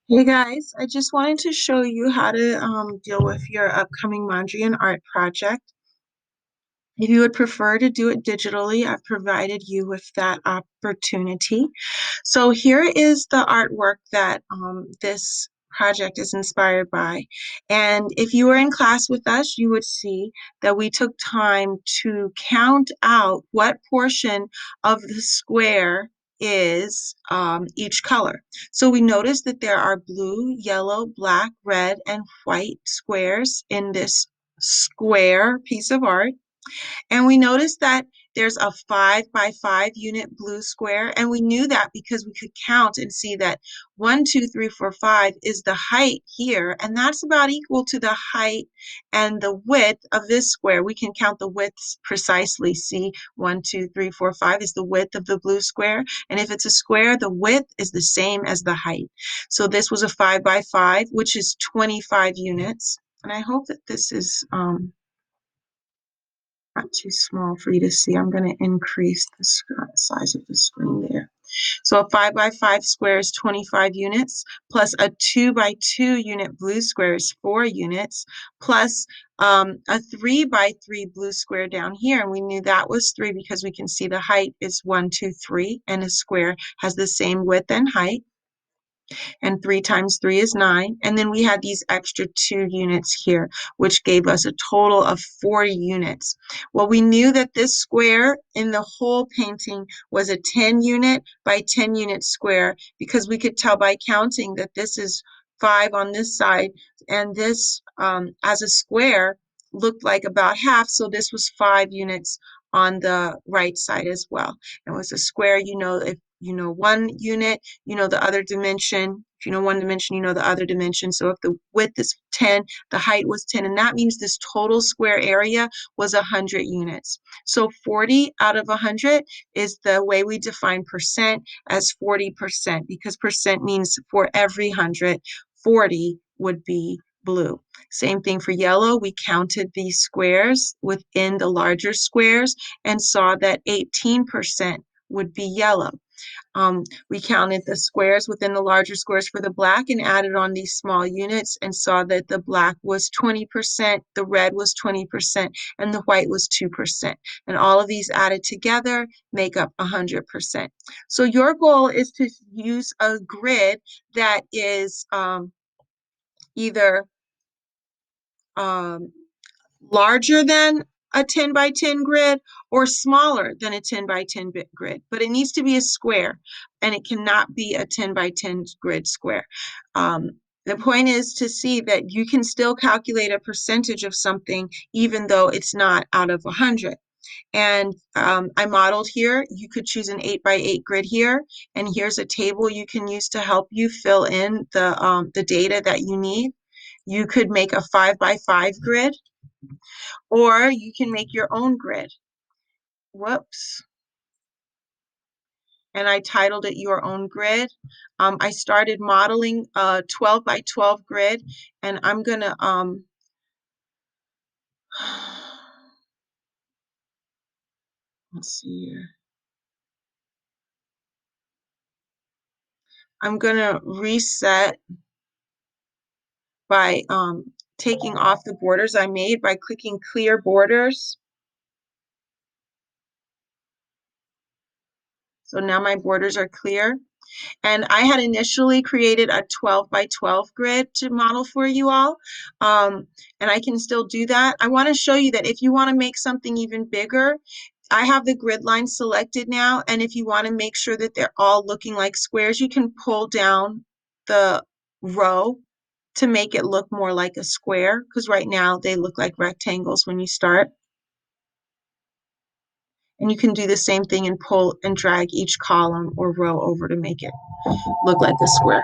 Hey guys, I just wanted to show you how to deal with your upcoming Mondrian art project. If you would prefer to do it digitally, I've provided you with that opportunity. So here is the artwork that this project is inspired by. And if you were in class with us, you would see that we took time to count out what portion of the square is each color. So we noticed that there are blue, yellow, black, red, and white squares in this square piece of art. And we noticed that there's a 5 by 5 unit blue square. And we knew that because we could count and see that 1, 2, 3, 4, 5 is the height here. And that's about equal to the height and the width of this square. We can count the widths precisely. See, 1, 2, 3, 4, 5 is the width of the blue square. And if it's a square, the width is the same as the height. So this was a 5 by 5, which is 25 units. And I hope that this is not too small for you to see. I'm going to increase the size of the screen there. So a 5 by 5 square is 25 units, plus a 2 by 2 unit blue square is 4 units, plus a 3 by 3 blue square down here. And we knew that was 3 because we can see the height is 1, 2, 3, and a square has the same width and height. And 3 times 3 is 9. And then we had these extra 2 units here, which gave us a total of 40 units. Well, we knew that this square in the whole painting was a 10 unit by 10 unit square because we could tell by counting that this is 5 on this side, and this as a square looked like about half, so this was 5 units on the right side as well. It was a square, if you know one unit, you know the other dimension. If you know one dimension, you know the other dimension. So if the width is 10, the height was 10, and that means this total square area was 100 units. So 40 out of 100 is the way we define percent as 40%, because percent means for every 100, 40 would be blue. Same thing for yellow. We counted these squares within the larger squares and saw that 18% would be yellow. We counted the squares within the larger squares for the black and added on these small units and saw that the black was 20%, the red was 20%, and the white was 2%. And all of these added together make up 100%. So your goal is to use a grid that is either um, larger than a 10 by 10 grid or smaller than a 10 by 10 grid, but it needs to be a square and it cannot be a 10 by 10 grid square. The point is to see that you can still calculate a percentage of something even though it's not out of 100. And I modeled here. You could choose an 8 by 8 grid here, and here's a table you can use to help you fill in the data that you need. You could make a 5 by 5 grid, or you can make your own grid. Whoops. And I titled it Your Own Grid. I started modeling a 12 by 12 grid, and I'm gonna let's see here. I'm gonna reset by taking off the borders I made by clicking clear borders. So now my borders are clear. And I had initially created a 12 by 12 grid to model for you all. And I can still do that. I want to show you that if you want to make something even bigger, I have the grid line selected now. And if you want to make sure that they're all looking like squares, you can pull down the row to make it look more like a square, because right now they look like rectangles when you start. And you can do the same thing and pull and drag each column or row over to make it look like a square.